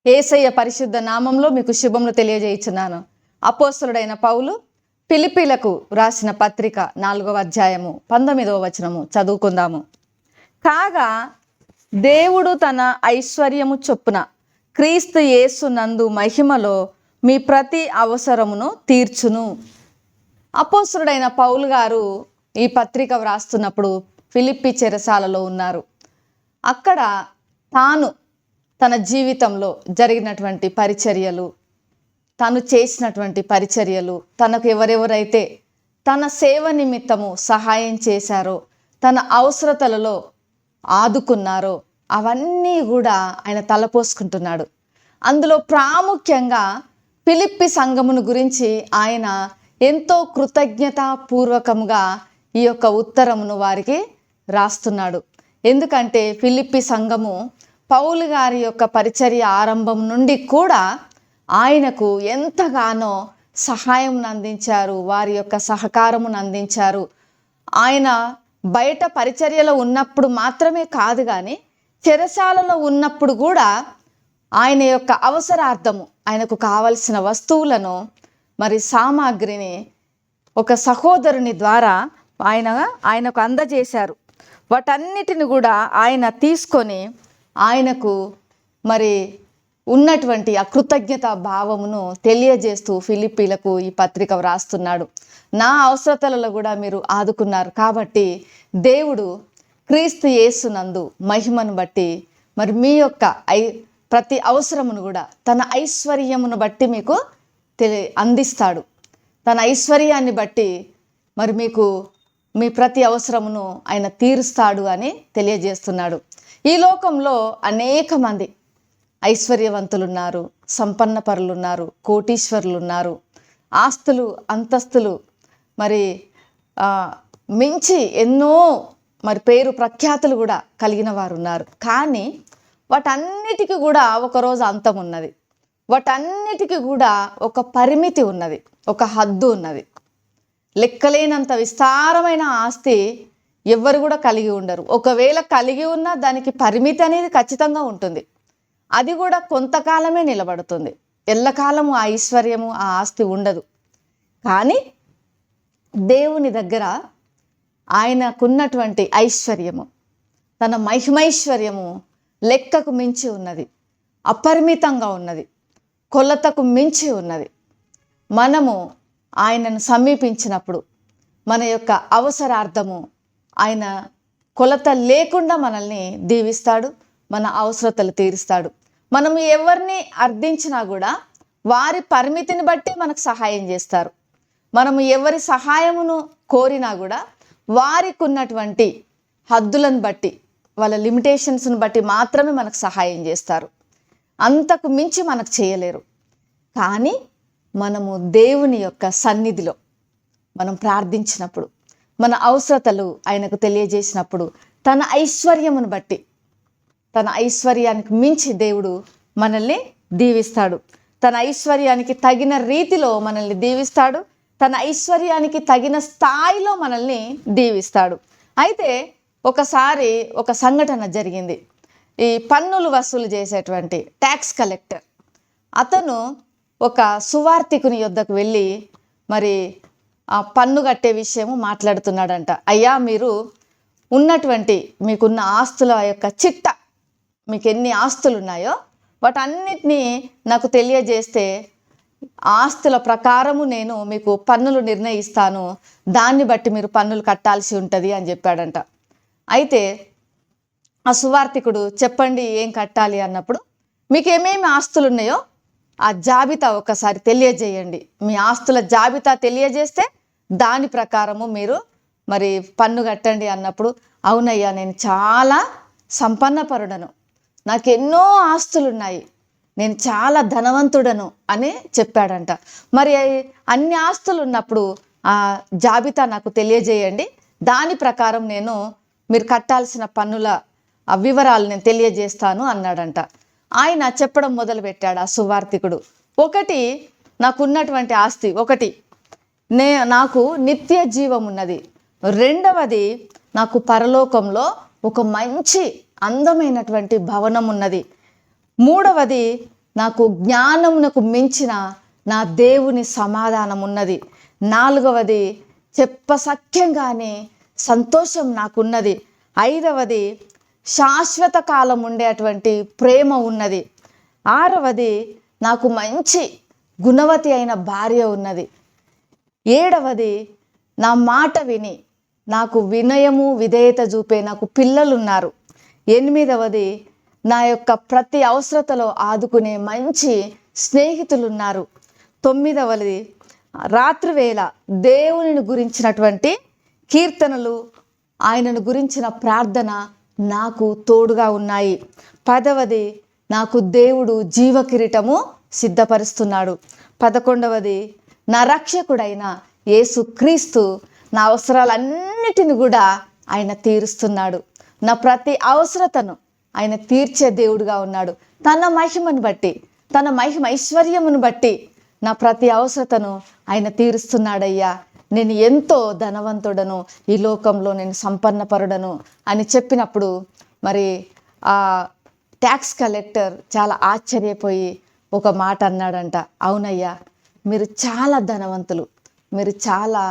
యేసయ్య పరిశుద్ధ నామంలో మీకు శుభములు తెలియజేయుచున్నాను. అపోస్తలుడైన పౌలు ఫిలిప్పీలకు రాసిన పత్రిక 4వ అధ్యాయము 19వ వచనము చదువుకుందాము. కాగా దేవుడు తన ఐశ్వర్యము చొప్పున క్రీస్తు యేసు నందు మహిమలో మీ ప్రతి అవసరమును తీర్చును. అపోస్తలుడైన పౌలు గారు ఈ పత్రిక వ్రాస్తున్నప్పుడు ఫిలిప్పీ చెరసాలలో ఉన్నారు. అక్కడ తాను తన జీవితంలో జరిగినటువంటి పరిచర్యలు, తను చేసినటువంటి పరిచర్యలు, తనకు ఎవరెవరైతే తన సేవ నిమిత్తము సహాయం చేశారో, తన అవసరతలలో ఆదుకున్నారో అవన్నీ కూడా ఆయన తలపోసుకుంటున్నాడు. అందులో ప్రాముఖ్యంగా ఫిలిప్పీ సంఘమును గురించి ఆయన ఎంతో కృతజ్ఞతాపూర్వకంగా ఈ యొక్క ఉత్తరమును వారికి రాస్తున్నాడు. ఎందుకంటే ఫిలిప్పీ సంఘము పౌలు గారి యొక్క పరిచర్య ఆరంభం నుండి కూడా ఆయనకు ఎంతగానో సహాయం అందించారు, వారి యొక్క సహకారమును అందించారు. ఆయన బయట పరిచర్యలో ఉన్నప్పుడు మాత్రమే కాదు, కానీ చెరసాలలో ఉన్నప్పుడు కూడా ఆయన యొక్క అవసరార్థము, ఆయనకు కావలసిన వస్తువులను మరి సామాగ్రిని ఒక సహోదరుని ద్వారా ఆయనకు అందజేశారు. వాటన్నిటిని కూడా ఆయన తీసుకొని ఆయనకు మరి ఉన్నటువంటి ఆ కృతజ్ఞత భావమును తెలియజేస్తూ ఫిలిప్పీలకు ఈ పత్రిక వ్రాస్తున్నాడు. నా అవసరతలలో కూడా మీరు ఆదుకున్నారు కాబట్టి దేవుడు క్రీస్తు యేసునందు మహిమను బట్టి మరి మీ యొక్క ప్రతి అవసరమును కూడా తన ఐశ్వర్యమును బట్టి మీకు అందిస్తాడు. తన ఐశ్వర్యాన్ని బట్టి మరి మీకు మీ ప్రతి అవసరమును ఆయన తీరుస్తాడు అని తెలియజేస్తున్నాడు. ఈ లోకంలో అనేక మంది ఐశ్వర్యవంతులు ఉన్నారు, సంపన్న పరులు ఉన్నారు, కోటీశ్వరులు ఉన్నారు, ఆస్తులు అంతస్తులు మరి మించి ఎన్నో మరి పేరు ప్రఖ్యాతులు కూడా కలిగిన వారు ఉన్నారు. కానీ వాటన్నిటికీ కూడా ఒకరోజు అంతం ఉన్నది. వాటన్నిటికీ కూడా ఒక పరిమితి ఉన్నది, ఒక హద్దు ఉన్నది. లెక్కలేనంత విస్తారమైన ఆస్తి ఎవ్వరు కూడా కలిగి ఉండరు. ఒకవేళ కలిగి ఉన్నా దానికి పరిమితి అనేది ఖచ్చితంగా ఉంటుంది. అది కూడా కొంతకాలమే నిలబడుతుంది. ఎల్లకాలము ఆ ఐశ్వర్యము, ఆ ఆస్తి ఉండదు. కానీ దేవుని దగ్గర ఆయనకున్నటువంటి ఐశ్వర్యము, తన మహిమైశ్వర్యము లెక్కకు మించి ఉన్నది, అపరిమితంగా ఉన్నది, కొలతకు మించి ఉన్నది. మనము ఆయనను సమీపించినప్పుడు మన యొక్క అవసరార్థము ఆయన కొలత లేకుండా మనల్ని దీవిస్తాడు, మన అవసరతలు తీరుస్తాడు. మనము ఎవరిని అర్థించినా కూడా వారి పరిమితిని బట్టి మనకు సహాయం చేస్తారు. మనము ఎవరి సహాయమును కోరినా కూడా వారికి ఉన్నటువంటి హద్దులను బట్టి, వాళ్ళ లిమిటేషన్స్ని బట్టి మాత్రమే మనకు సహాయం చేస్తారు. అంతకు మించి మనకు చేయలేరు. కానీ మనము దేవుని యొక్క సన్నిధిలో మనం ప్రార్థించినప్పుడు, మన అవసరతలు ఆయనకు తెలియజేసినప్పుడు తన ఐశ్వర్యమును బట్టి, తన ఐశ్వర్యానికి మించి దేవుడు మనల్ని దీవిస్తాడు. తన ఐశ్వర్యానికి తగిన రీతిలో మనల్ని దీవిస్తాడు. తన ఐశ్వర్యానికి తగిన స్థాయిలో మనల్ని దీవిస్తాడు. అయితే ఒకసారి ఒక సంఘటన జరిగింది. ఈ పన్నులు వసూలు చేసేటువంటి ట్యాక్స్ కలెక్టర్ అతను ఒక సువార్థికుని యొద్దకు వెళ్ళి మరి ఆ పన్ను కట్టే విషయము మాట్లాడుతున్నాడంట. అయ్యా, మీరు ఉన్నటువంటి మీకున్న ఆస్తుల యొక్క చిట్ట, మీకు ఎన్ని ఆస్తులు ఉన్నాయో వాటన్నిటినీ నాకు తెలియజేస్తే ఆస్తుల ప్రకారము నేను మీకు పన్నులు నిర్ణయిస్తాను, దాన్ని బట్టి మీరు పన్నులు కట్టాల్సి ఉంటుంది అని చెప్పాడంట. అయితే ఆ సువార్థికుడు చెప్పండి ఏం కట్టాలి అన్నప్పుడు, మీకు ఏమేమి ఆస్తులు ఉన్నాయో ఆ జాబితా ఒకసారి తెలియజేయండి, మీ ఆస్తుల జాబితా తెలియజేస్తే దాని ప్రకారము మీరు మరి పన్ను కట్టండి అన్నప్పుడు, అవునయ్యా నేను చాలా సంపన్నపరుడను, నాకు ఎన్నో ఆస్తులు ఉన్నాయి, నేను చాలా ధనవంతుడను అని చెప్పాడంట. మరి అన్ని ఆస్తులు ఉన్నప్పుడు ఆ జాబితా నాకు తెలియజేయండి, దాని ప్రకారం నేను మీరు కట్టాల్సిన పన్నుల వివరాలు నేను తెలియజేస్తాను అన్నాడంట. ఆయన చెప్పడం మొదలుపెట్టాడు ఆ సువార్థికుడు. ఒకటి, నాకున్నటువంటి ఆస్తి ఒకటి, నాకు నిత్య జీవం ఉన్నది. రెండవది, నాకు పరలోకంలో ఒక మంచి అందమైనటువంటి భవనం ఉన్నది. మూడవది, నాకు జ్ఞానమునకు మించిన నా దేవుని సమాధానం ఉన్నది. 4వది చెప్పసఖ్యంగానే సంతోషం నాకున్నది. 5వది శాశ్వత కాలం ఉండేటువంటి ప్రేమ ఉన్నది. 6వది నాకు మంచి గుణవతి అయిన భార్య ఉన్నది. 7వది నా మాట విని నాకు వినయము విధేయత చూపే నాకు పిల్లలున్నారు. 8వది నా యొక్క ప్రతి అవసరతలో ఆదుకునే మంచి స్నేహితులున్నారు. 9వది రాత్రివేళ దేవునిని గురించినటువంటి కీర్తనలు, ఆయనను గురించిన ప్రార్థన నాకు తోడుగా ఉన్నాయి. 10వది నాకు దేవుడు జీవ కిరీటము సిద్ధపరుస్తున్నాడు. 11వది నా రక్షకుడైన యేసు క్రీస్తు నా అవసరాలన్నిటిని కూడా ఆయన తీరుస్తున్నాడు. నా ప్రతి అవసరతను ఆయన తీర్చే దేవుడుగా ఉన్నాడు. తన మహిమను బట్టి, తన ఐశ్వర్యమును బట్టి నా ప్రతి అవసరతను ఆయన తీరుస్తున్నాడయ్యా. నేను ఎంతో ధనవంతుడను, ఈ లోకంలో నేను సంపన్నపరుడను అని చెప్పినప్పుడు మరి ఆ ట్యాక్స్ కలెక్టర్ చాలా ఆశ్చర్యపోయి ఒక మాట అన్నాడంట. అవునయ్యా, మీరు చాలా ధనవంతులు, మీరు చాలా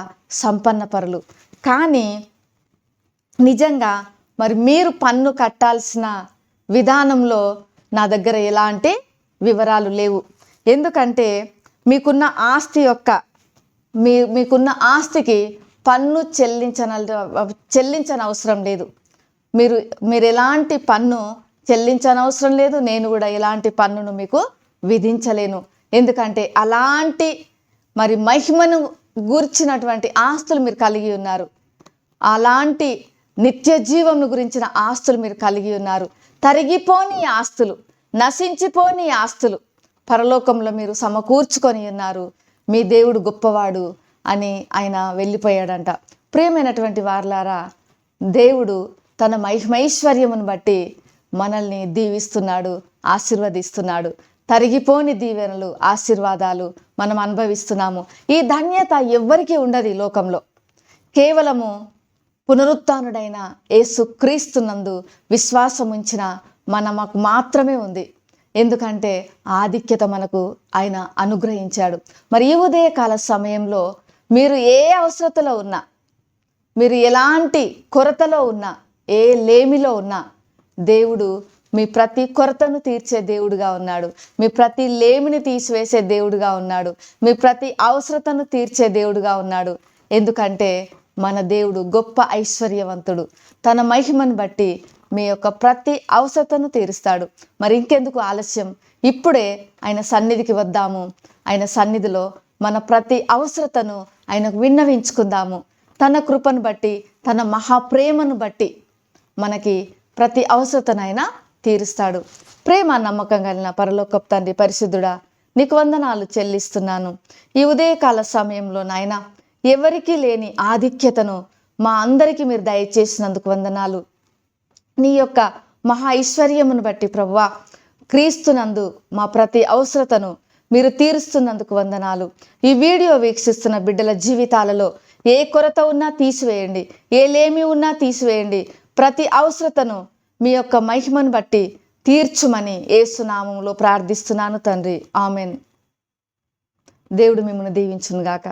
సంపన్నపరులు, కానీ నిజంగా మరి మీరు పన్ను కట్టాల్సిన విధానంలో నా దగ్గర ఎలాంటి వివరాలు లేవు. ఎందుకంటే మీకున్న ఆస్తికి పన్ను చెల్లించని అవసరం లేదు. మీరు ఎలాంటి పన్ను చెల్లించనవసరం లేదు. నేను కూడా ఎలాంటి పన్నును మీకు విధించలేను. ఎందుకంటే అలాంటి మరి మహిమను గూర్చినటువంటి ఆస్తులు మీరు కలిగి ఉన్నారు. అలాంటి నిత్య జీవమును గురించిన ఆస్తులు మీరు కలిగి ఉన్నారు. తరిగిపోని ఆస్తులు, నశించిపోని ఆస్తులు పరలోకంలో మీరు సమకూర్చుకొని ఉన్నారు. మీ దేవుడు గొప్పవాడు అని ఆయన వెళ్ళిపోయాడంట. ప్రియమైనటువంటి వారలారా, దేవుడు తన ఐశ్వర్యమును బట్టి మనల్ని దీవిస్తున్నాడు, ఆశీర్వదిస్తున్నాడు. తరిగిపోని దీవెనలు, ఆశీర్వాదాలు మనం అనుభవిస్తున్నాము. ఈ ధన్యత ఎవ్వరికీ ఉండదు ఈ లోకంలో. కేవలము పునరుత్థానుడైన యేసు క్రీస్తునందు విశ్వాసం ఉంచిన మనకు మాత్రమే ఉంది. ఎందుకంటే ఆధిక్యత మనకు ఆయన అనుగ్రహించాడు. మరి ఈ ఉదయకాల సమయంలో మీరు ఏ అవసరతలో ఉన్నా, మీరు ఎలాంటి కొరతలో ఉన్నా, ఏ లేమిలో ఉన్నా, దేవుడు మీ ప్రతి కొరతను తీర్చే దేవుడుగా ఉన్నాడు. మీ ప్రతి లేమిని తీసివేసే దేవుడుగా ఉన్నాడు. మీ ప్రతి అవసరతను తీర్చే దేవుడుగా ఉన్నాడు. ఎందుకంటే మన దేవుడు గొప్ప ఐశ్వర్యవంతుడు. తన మహిమను బట్టి మీ యొక్క ప్రతి అవసరతను తీరుస్తాడు. మరి ఇంకెందుకు ఆలస్యం? ఇప్పుడే ఆయన సన్నిధికి వద్దాము. ఆయన సన్నిధిలో మన ప్రతి అవసరతను ఆయనకు విన్నవించుకుందాము. తన కృపను బట్టి, తన మహాప్రేమను బట్టి మనకి ప్రతి అవసరతను ఆయన తీరుస్తాడు. ప్రేమ నమ్మకం కలిగిన పరలోకపు తండ్రి పరిశుద్ధుడా, నీకు వందనాలు చెల్లిస్తున్నాను. ఈ ఉదయకాల సమయంలో నాయన ఎవరికీ లేని ఆధిక్యతను మా అందరికీ మీరు దయచేసినందుకు వందనాలు. నీ యొక్క మహా ఐశ్వర్యమును బట్టి ప్రభువా, క్రీస్తునందు మా ప్రతి అవసరతను మీరు తీరుస్తున్నందుకు వందనాలు. ఈ వీడియో వీక్షిస్తున్న బిడ్డల జీవితాలలో ఏ కొరత ఉన్నా తీసివేయండి, ఏ లేమి ఉన్నా తీసివేయండి. ప్రతి అవసరతను మీ యొక్క మహిమను బట్టి తీర్చుమని యేసు నామములో ప్రార్థిస్తున్నాను తండ్రి. ఆమెన్. దేవుడు మిమ్మల్ని దీవించును గాక.